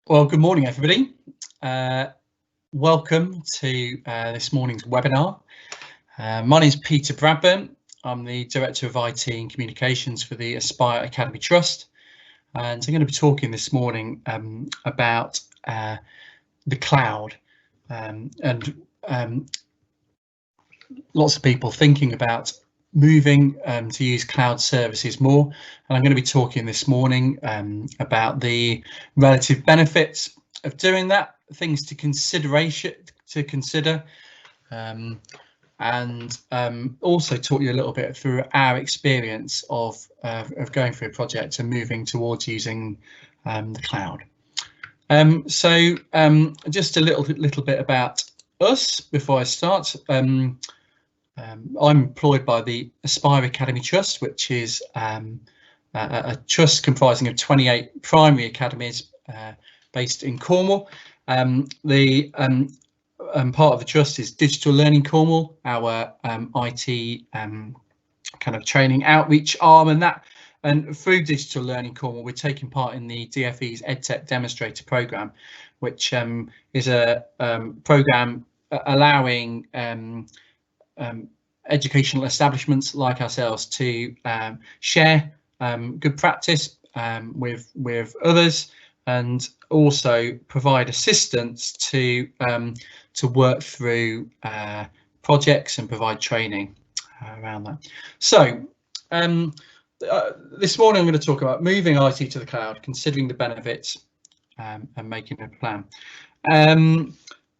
Well, good morning, everybody. Welcome to this morning's webinar. My name is Peter Bradburn. I'm the Director of IT and Communications for the Aspire Academy Trust. And I'm going to be talking this morning about the cloud and lots of people thinking about moving to use cloud services more, and I'm going to be talking this morning about the relative benefits of doing that, things to consider, and also talk you a little bit through our experience of going through a project and moving towards using the cloud. So just a little bit about us before I start. I'm employed by the Aspire Academy Trust, which is a trust comprising of 28 primary academies based in Cornwall. The part of the trust is Digital Learning Cornwall, our IT kind of training outreach arm, and through Digital Learning Cornwall, we're taking part in the DFE's EdTech Demonstrator Programme, which is a programme allowing educational establishments like ourselves to share good practice with others, and also provide assistance to work through projects and provide training around that. So this morning I'm going to talk about moving IT to the cloud, considering the benefits and making a plan.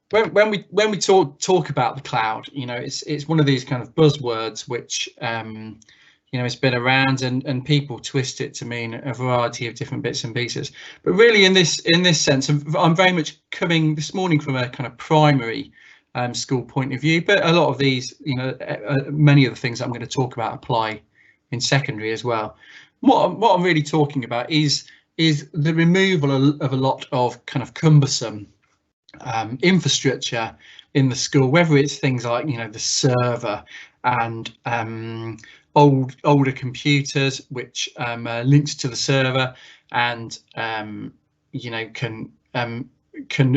When we talk about the cloud, it's one of these kind of buzzwords which it's been around, and people twist it to mean a variety of different bits and pieces. But really, in this sense, I'm very much coming this morning from a kind of primary school point of view. But a lot of these, many of the things that I'm going to talk about apply in secondary as well. What I'm really talking about is the removal of a lot of kind of cumbersome infrastructure in the school, whether it's things like the server and older computers which links to the server and can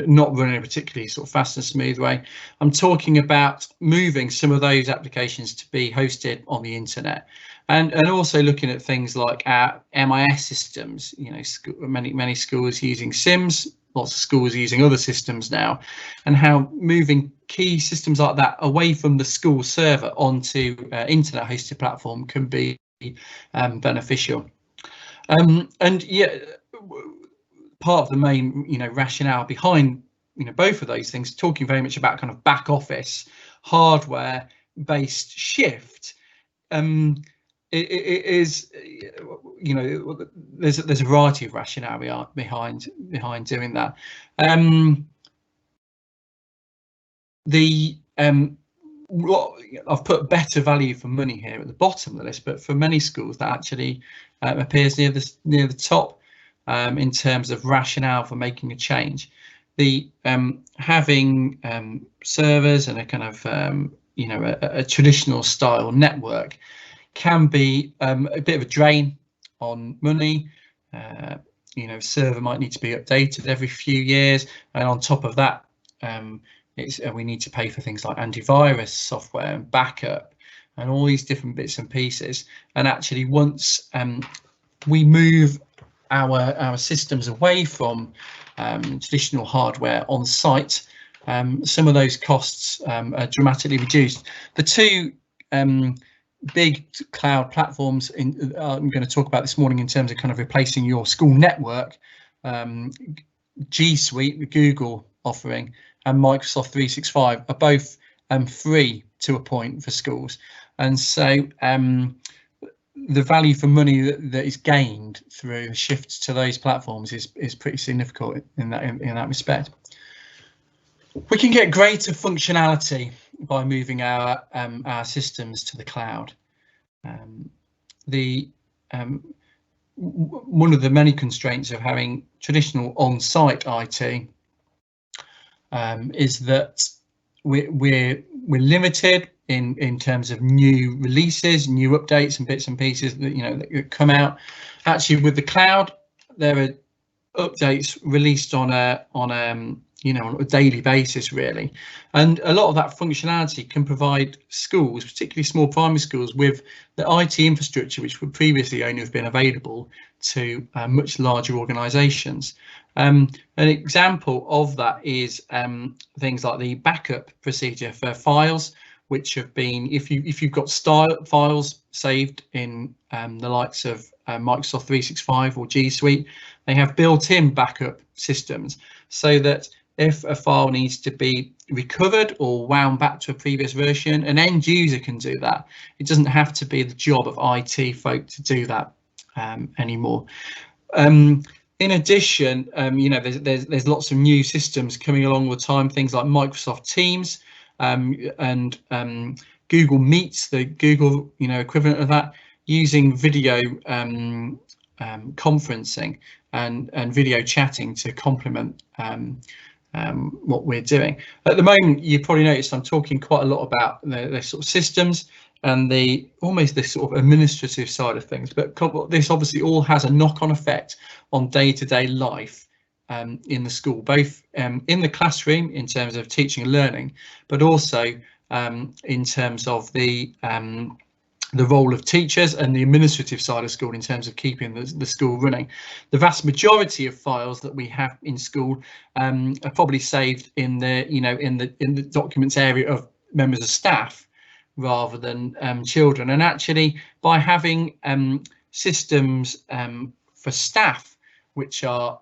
not run in a particularly sort of fast and smooth way. I'm talking about moving some of those applications to be hosted on the internet, and also looking at things like our MIS systems. Many schools using SIMS, lots of schools using other systems now, and how moving key systems like that away from the school server onto internet hosted platform can be beneficial. And yet, part of the main rationale behind both of those things, talking very much about kind of back office hardware based shift, it is there's a variety of rationale behind doing that. I've put better value for money here at the bottom of the list, but for many schools that actually appears near the top in terms of rationale for making a change. The having servers and a kind of a traditional style network can be a bit of a drain on money. Server might need to be updated every few years, and on top of that, we need to pay for things like antivirus software and backup and all these different bits and pieces. And actually, once we move our systems away from traditional hardware on site, some of those costs are dramatically reduced. The two big cloud platforms I'm going to talk about this morning in terms of kind of replacing your school network, G Suite, the Google offering, and Microsoft 365 are both free to a point for schools, and so the value for money that is gained through shifts to those platforms is pretty significant in that respect. We can get greater functionality by moving our systems to the cloud. One of the many constraints of having traditional on-site IT is that we're limited in terms of new releases, new updates and bits and pieces that that come out. Actually, with the cloud, there are updates released on a you know, on a daily basis, really. And a lot of that functionality can provide schools, particularly small primary schools, with the IT infrastructure which would previously only have been available to much larger organisations. An example of that is things like the backup procedure for files, which have been, if you've got files saved in the likes of Microsoft 365 or G Suite, they have built-in backup systems, so that if a file needs to be recovered or wound back to a previous version, an end user can do that. It doesn't have to be the job of IT folk to do that anymore. In addition, you know, there's lots of new systems coming along all the time, things like Microsoft Teams and Google Meets, the Google, you know, equivalent of that, using video conferencing and video chatting to complement what we're doing. At the moment, you probably noticed I'm talking quite a lot about the sort of systems and almost this sort of administrative side of things, but this obviously all has a knock-on effect on day-to-day life in the school, both in the classroom in terms of teaching and learning, but also in terms of the role of teachers and the administrative side of school in terms of keeping the school running. The vast majority of files that we have in school are probably saved in the, you know, in the documents area of members of staff rather than children. And actually, by having systems for staff which are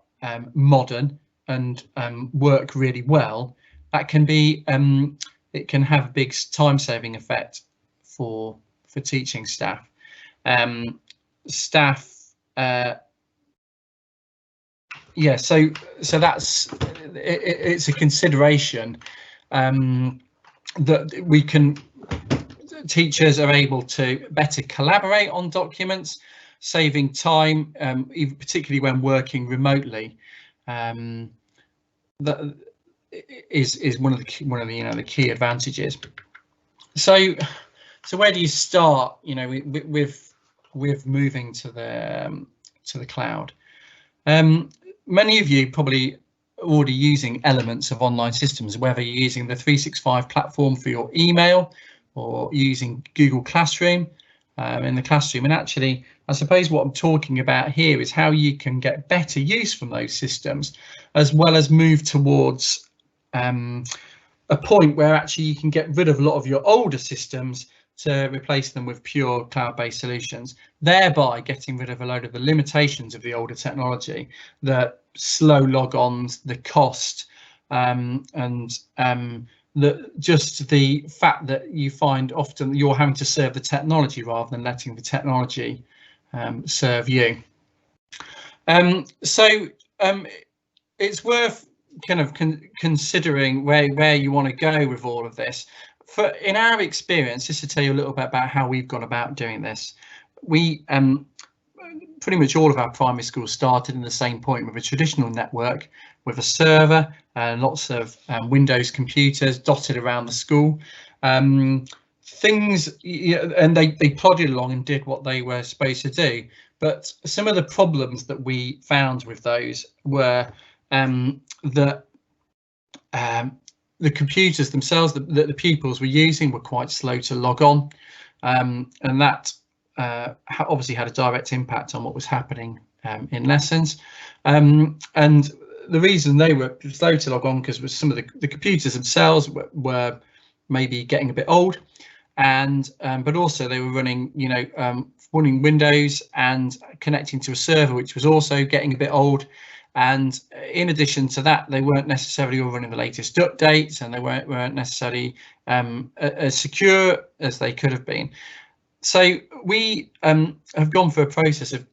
modern and work really well, that can be it can have a big time-saving effect for teaching staff. Yeah, so that's it's a consideration that we can. Teachers are able to better collaborate on documents, saving time, even particularly when working remotely. That is one of the you know, the key advantages. So where do you start, you know, with moving to the cloud? Many of you probably already using elements of online systems, whether you're using the 365 platform for your email or using Google Classroom in the classroom. And actually, I suppose what I'm talking about here is how you can get better use from those systems, as well as move towards a point where actually you can get rid of a lot of your older systems to replace them with pure cloud-based solutions, thereby getting rid of a load of the limitations of the older technology, the slow logons, the cost, and just the fact that you find often you're having to serve the technology rather than letting the technology serve you. It's worth kind of considering where you want to go with all of this. In our experience, just to tell you a little bit about how we've gone about doing this, we pretty much all of our primary schools started in the same point, with a traditional network with a server and lots of Windows computers dotted around the school. Things, and they plodded along and did what they were supposed to do. But some of the problems that we found with those were that the computers themselves that the pupils were using were quite slow to log on, and that obviously had a direct impact on what was happening in lessons. And the reason they were slow to log on because some of the computers themselves were maybe getting a bit old, and but also they were running, you know, running Windows and connecting to a server which was also getting a bit old. And in addition to that, they weren't necessarily all running the latest updates, and they weren't necessarily as secure as they could have been. So we have gone through a process of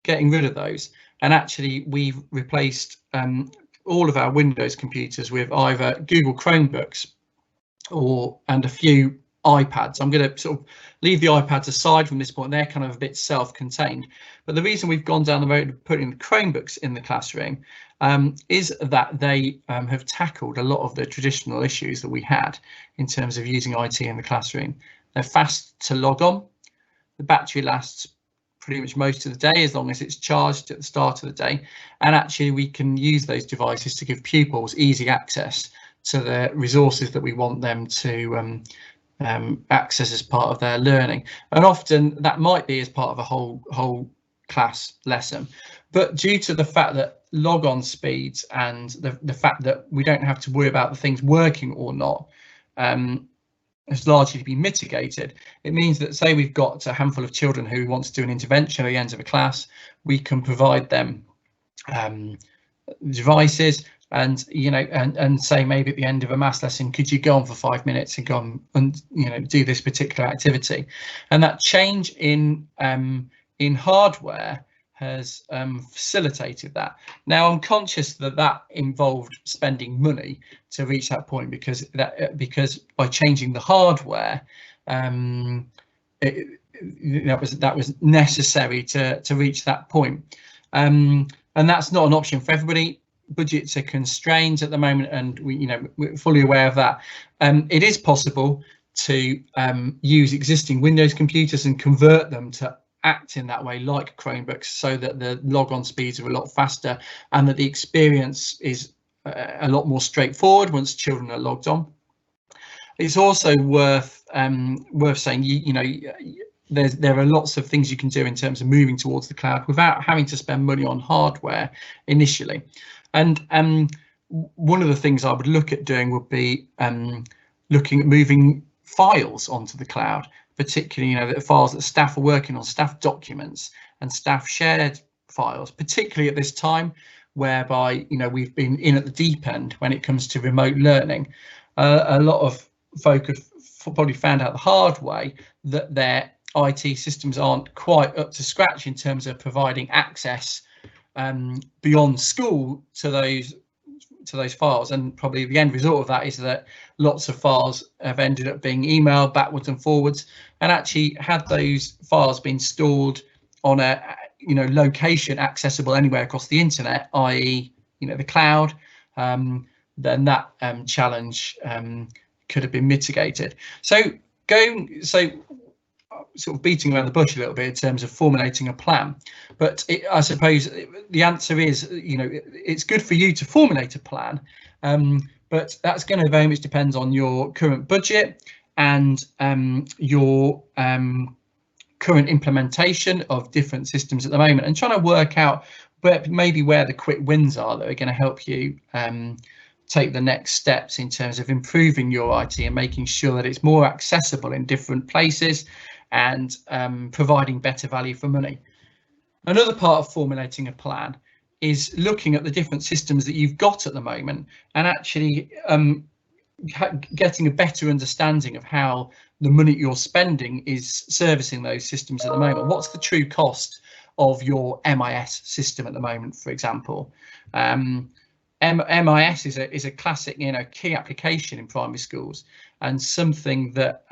getting rid of those, and actually we've replaced all of our Windows computers with either Google Chromebooks and a few iPads. I'm going to sort of leave the iPads aside from this point. They're kind of a bit self-contained, but the reason we've gone down the road of putting the Chromebooks in the classroom is that they have tackled a lot of the traditional issues that we had in terms of using IT in the classroom. They're fast to log on, the battery lasts pretty much most of the day, as long as it's charged at the start of the day. And actually we can use those devices to give pupils easy access to the resources that we want them to access as part of their learning. And often that might be as part of a whole class lesson, but due to the fact that log-on speeds and the fact that we don't have to worry about the things working or not has largely been mitigated. It means that, say we've got a handful of children who want to do an intervention at the end of a class, we can provide them devices, and and say maybe at the end of a maths lesson, could you go on for 5 minutes and go on and do this particular activity. And that change in hardware has facilitated that. Now I'm conscious that involved spending money to reach that point, because by changing the hardware, that was necessary to reach that point, and that's not an option for everybody. Budgets are constrained at the moment, and we're fully aware of that. It is possible to use existing Windows computers and convert them to act in that way, like Chromebooks, so that the log-on speeds are a lot faster and that the experience is a lot more straightforward once children are logged on. It's also worth saying, there are lots of things you can do in terms of moving towards the cloud without having to spend money on hardware initially. And one of the things I would look at doing would be looking at moving files onto the cloud, particularly the files that staff are working on, staff documents and staff shared files, particularly at this time whereby we've been in at the deep end when it comes to remote learning. A lot of folk have probably found out the hard way that their IT systems aren't quite up to scratch in terms of providing access beyond school to those files, and probably the end result of that is that lots of files have ended up being emailed backwards and forwards. And actually, had those files been stored on a location accessible anywhere across the internet, i.e. the cloud, then that challenge could have been mitigated. So sort of beating around the bush a little bit in terms of formulating a plan, but I suppose the answer is it's good for you to formulate a plan, but that's going to very much depend on your current budget and your current implementation of different systems at the moment, and trying to work out where the quick wins are that are going to help you take the next steps in terms of improving your IT and making sure that it's more accessible in different places and providing better value for money. Another part of formulating a plan is looking at the different systems that you've got at the moment and actually getting a better understanding of how the money you're spending is servicing those systems at the moment. What's the true cost of your MIS system at the moment, for example? MIS is a classic key application in primary schools, and something that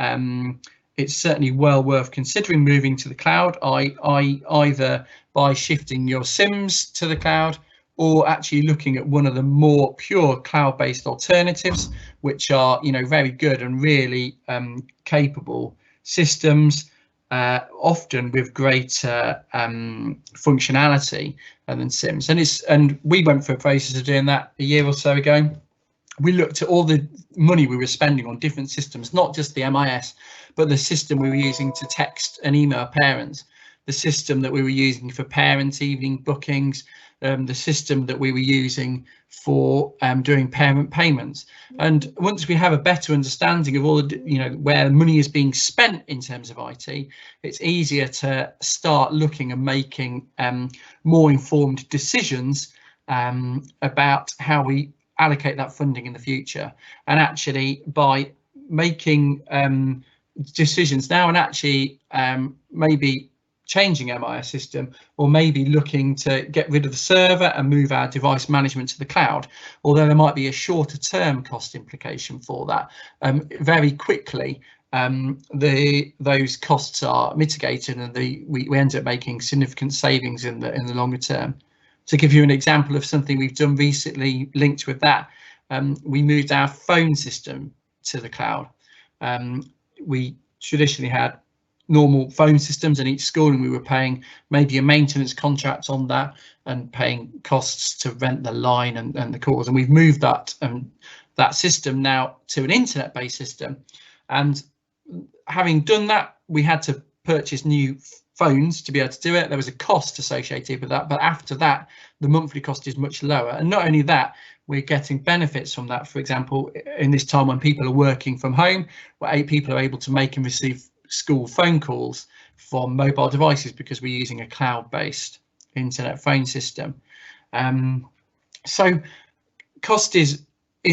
it's certainly well worth considering moving to the cloud, either by shifting your SIMs to the cloud or actually looking at one of the more pure cloud-based alternatives, which are very good and really capable systems, often with greater functionality than SIMs. And we went through a process of doing that a year or so ago. We looked at all the money we were spending on different systems, not just the MIS, but the system we were using to text and email parents, the system that we were using for parent evening bookings, the system that we were using for doing parent payments. And once we have a better understanding of all the, where money is being spent in terms of IT, it's easier to start looking and making more informed decisions about how we allocate that funding in the future. And actually, by making decisions now and actually maybe changing MIS system, or maybe looking to get rid of the server and move our device management to the cloud, although there might be a shorter term cost implication for that, very quickly those costs are mitigated, and we end up making significant savings in the longer term. To give you an example of something we've done recently linked with that, we moved our phone system to the cloud. We traditionally had normal phone systems in each school, and we were paying maybe a maintenance contract on that and paying costs to rent the line and the calls. And we've moved that system now to an internet-based system. And having done that, we had to purchase new phones to be able to do it. There was a cost associated with that, but after that, the monthly cost is much lower. And not only that, we're getting benefits from that. For example, in this time when people are working from home, where people are able to make and receive school phone calls from mobile devices because we're using a cloud-based internet phone system. So cost is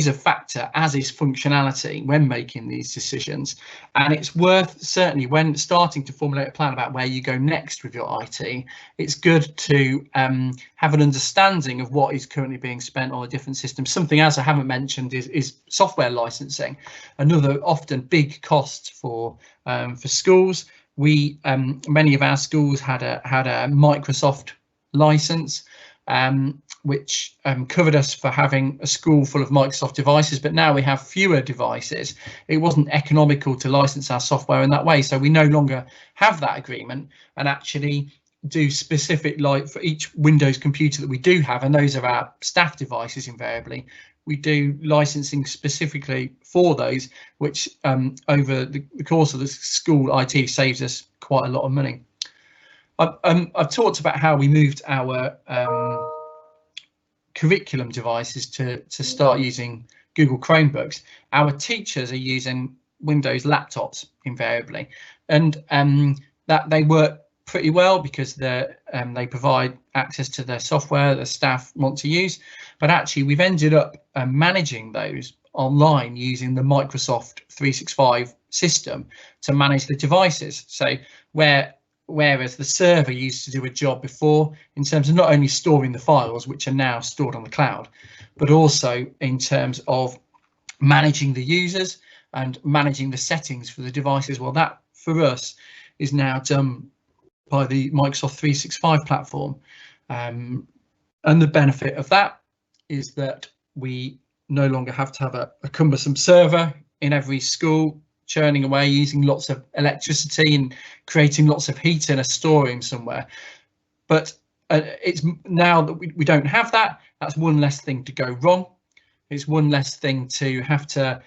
a factor, as is functionality, when making these decisions. And it's worth, certainly when starting to formulate a plan about where you go next with your IT, it's good to have an understanding of what is currently being spent on a different system. Something else I haven't mentioned is software licensing, another often big cost for schools. We many of our schools had a Microsoft license, which covered us for having a school full of Microsoft devices, but now we have fewer devices. It wasn't economical to license our software in that way, so we no longer have that agreement, and actually do specific, like for each Windows computer that we do have, and those are our staff devices invariably, we do licensing specifically for those, which over the course of the school IT saves us quite a lot of money. I've talked about how we moved our curriculum devices to start using Google Chromebooks. Our teachers are using Windows laptops invariably, and that they work pretty well because they provide access to their software the staff want to use. But actually, we've ended up managing those online using the Microsoft 365 system to manage the devices. So whereas the server used to do a job before in terms of not only storing the files, which are now stored on the cloud, but also in terms of managing the users and managing the settings for the devices. Well, that for us is now done by the Microsoft 365 platform. And the benefit of that is that we no longer have to have a cumbersome server in every school churning away, using lots of electricity and creating lots of heat in a storeroom somewhere. But it's now that we don't have that, that's one less thing to go wrong. It's one less thing to have to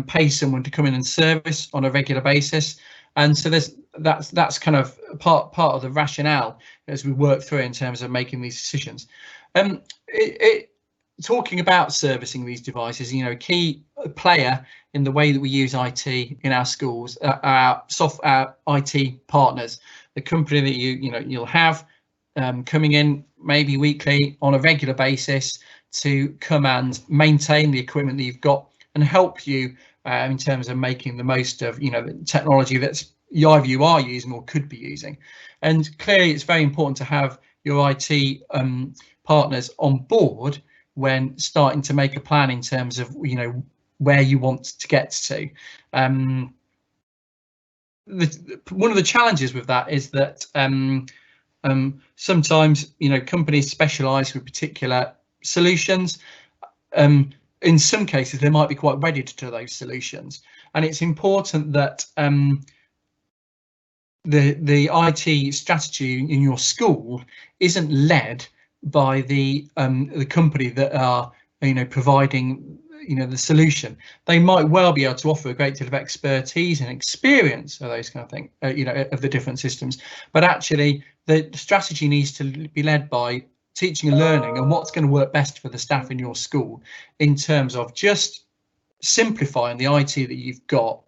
pay someone to come in and service on a regular basis. And so that's kind of part of the rationale as we work through in terms of making these decisions. Talking about servicing these devices, a key player in the way that we use IT in our schools are our IT partners, the company that you'll have coming in maybe weekly on a regular basis to come and maintain the equipment that you've got and help you in terms of making the most of the technology that's either you are using or could be using. And clearly, it's very important to have your IT partners on board when starting to make a plan in terms of where you want to get to. One of the challenges with that is that sometimes companies specialize with particular solutions. In some cases they might be quite wedded to those solutions, and it's important that the IT strategy in your school isn't led by the company that are providing the solution. They might well be able to offer a great deal of expertise and experience of those kind of things, of the different systems, but actually the strategy needs to be led by teaching and learning and what's going to work best for the staff in your school in terms of just simplifying the IT that you've got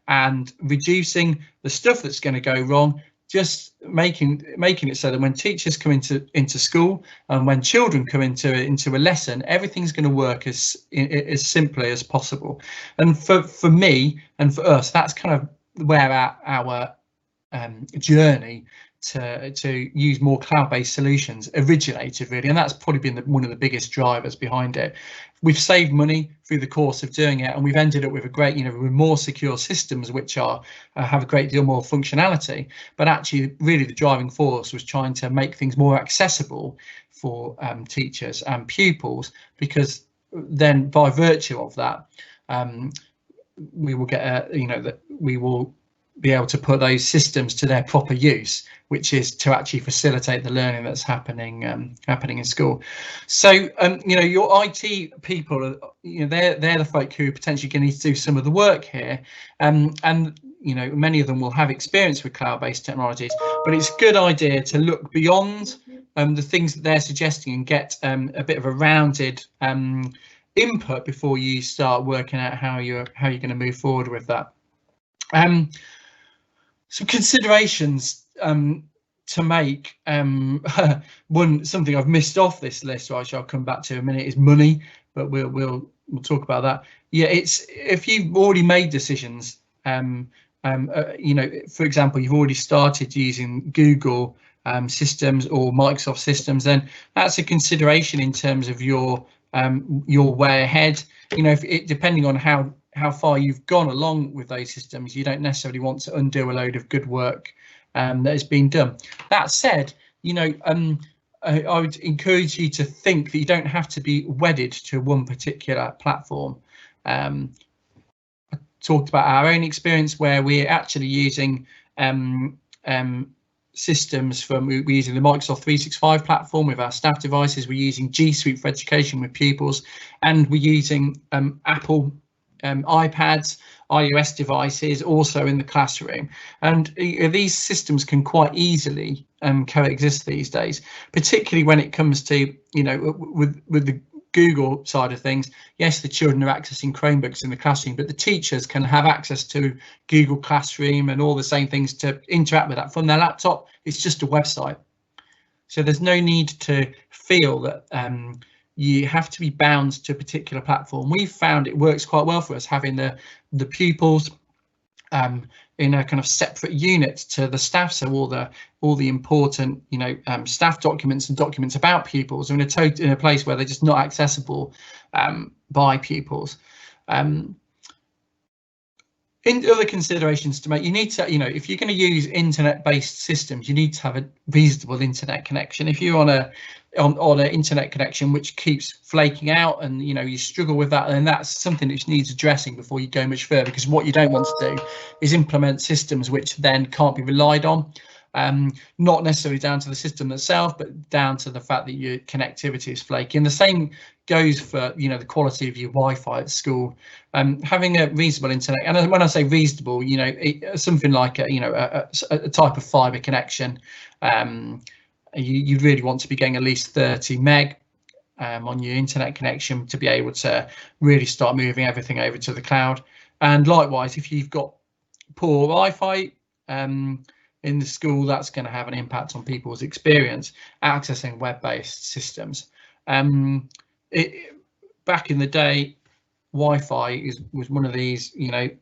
and reducing the stuff that's going to go wrong, just making it so that when teachers come into school and when children come into a lesson, everything's going to work as simply as possible. And for me and for us, that's kind of where our journey to use more cloud-based solutions originated, really, and that's probably been one of the biggest drivers behind it. We've saved money through the course of doing it, and we've ended up with a great, with more secure systems which are have a great deal more functionality. But actually, really, the driving force was trying to make things more accessible for teachers and pupils, because then by virtue of that, we will get that we will be able to put those systems to their proper use, which is to actually facilitate the learning that's happening in school. So your IT people, they're the folk who are potentially going to need to do some of the work here, and many of them will have experience with cloud-based technologies, but it's a good idea to look beyond the things that they're suggesting and get a bit of a rounded input before you start working out how you're going to move forward with that. Some considerations to make. Something I've missed off this list, which I'll come back to in a minute, is money, but we'll talk about that. Yeah, it's if you've already made decisions. For example, you've already started using Google systems or Microsoft systems, then that's a consideration in terms of your way ahead. Depending on how far you've gone along with those systems, you don't necessarily want to undo a load of good work that has been done. That said, I would encourage you to think that you don't have to be wedded to one particular platform. I talked about our own experience where we're actually using systems we're using the Microsoft 365 platform with our staff devices, we're using G Suite for education with pupils, and we're using Apple iPads, iOS devices also in the classroom. And these systems can quite easily coexist these days, particularly when it comes to, with the Google side of things. Yes, the children are accessing Chromebooks in the classroom, but the teachers can have access to Google Classroom and all the same things to interact with that from their laptop. It's just a website. So there's no need to feel that you have to be bound to a particular platform. We've found it works quite well for us having the pupils in a kind of separate unit to the staff, so all the important staff documents and documents about pupils are in a place where they're just not accessible by pupils. In other considerations to make, you need to, if you're going to use internet-based systems, you need to have a reasonable internet connection. If you're on an internet connection which keeps flaking out and you struggle with that, then that's something which needs addressing before you go much further, because what you don't want to do is implement systems which then can't be relied on. Not necessarily down to the system itself, but down to the fact that your connectivity is flaky. And the same goes for the quality of your Wi-Fi at school. Having a reasonable internet, and when I say reasonable, something like a type of fibre connection. You really want to be getting at least 30 meg on your internet connection to be able to really start moving everything over to the cloud. And likewise, if you've got poor Wi-Fi in the school, that's going to have an impact on people's experience accessing web-based systems. Back in the day, Wi-Fi was one of these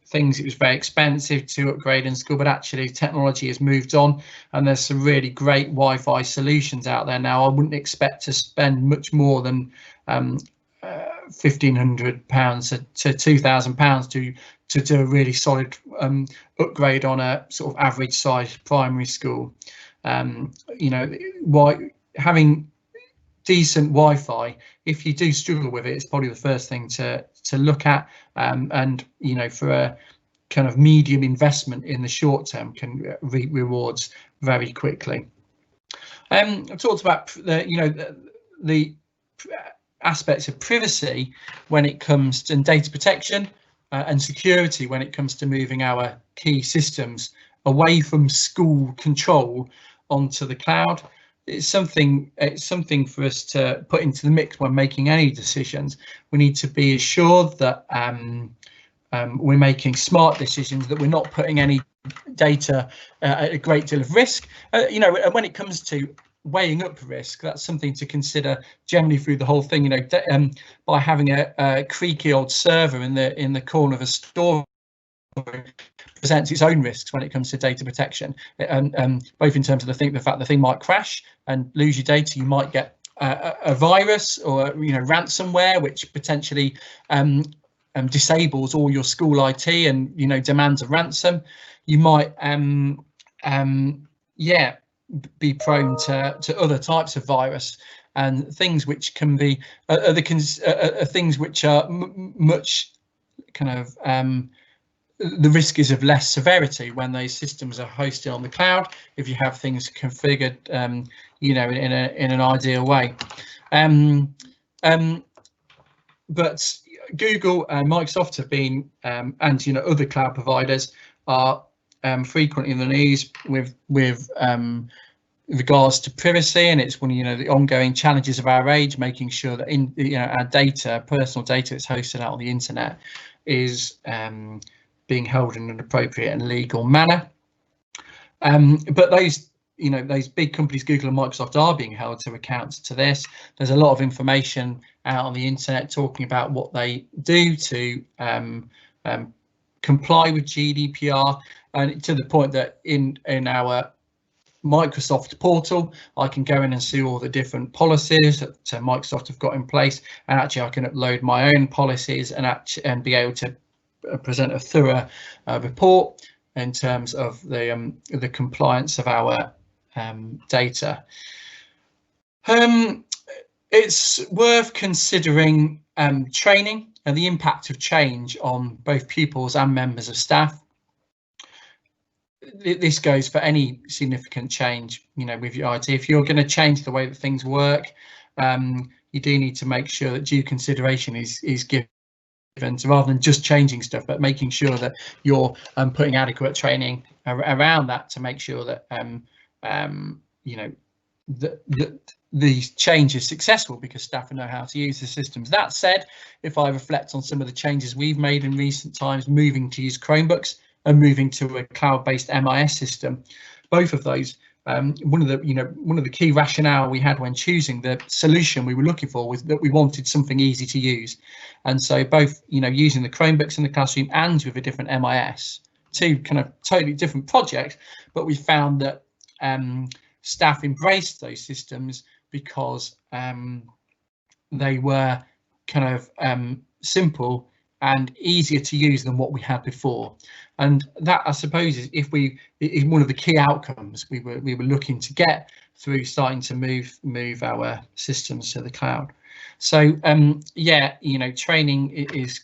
things. It was very expensive to upgrade in school, but actually technology has moved on, and there's some really great Wi-Fi solutions out there now. I wouldn't expect to spend much more than £1,500 to £2,000 to do a really solid upgrade on a sort of average size primary school. Having decent Wi-Fi, if you do struggle with it, it's probably the first thing to look at, and for a kind of medium investment in the short term can reap rewards very quickly. I talked about the aspects of privacy when it comes to data protection and security when it comes to moving our key systems away from school control onto the cloud. It's something for us to put into the mix when making any decisions. We need to be assured that we're making smart decisions, that we're not putting any data at a great deal of risk. When it comes to weighing up risk, that's something to consider generally through the whole thing. By having a creaky old server in the corner of a store presents its own risks when it comes to data protection, both in terms of the fact the thing might crash and lose your data. You might get a virus or ransomware which potentially disables all your school IT and demands a ransom. You might be prone to other types of virus and things which can be things which are much kind of the risk is of less severity when those systems are hosted on the cloud, if you have things configured, you know, in an ideal way. But Google and Microsoft have been, and you know, other cloud providers are frequently in the news with regards to privacy, and it's one of, you know, the ongoing challenges of our age, making sure that our data, personal data that's hosted out on the internet, is being held in an appropriate and legal manner. But those, you know, those big companies, Google and Microsoft, are being held to account to this. There's a lot of information out on the internet talking about what they do to comply with GDPR, and to the point that in our Microsoft portal, I can go in and see all the different policies that Microsoft have got in place, and actually I can upload my own policies and be able to present a thorough report in terms of the compliance of our data. It's worth considering training and the impact of change on both pupils and members of staff. This goes for any significant change, you know, with your IT. If you're going to change the way that things work, you do need to make sure that due consideration is given to, rather than just changing stuff, but making sure that you're putting adequate training around that to make sure that you know, the change is successful because staff know how to use the systems. That said, if I reflect on some of the changes we've made in recent times, moving to use Chromebooks and moving to a cloud-based MIS system, both of those, one of the key rationale we had when choosing the solution we were looking for was that we wanted something easy to use. And so both, you know, using the Chromebooks in the classroom and with a different MIS, two kind of totally different projects, but we found that staff embraced those systems because they were kind of simple and easier to use than what we had before. And that, I suppose, is one of the key outcomes we were looking to get through starting to move our systems to the cloud. So yeah, you know, training is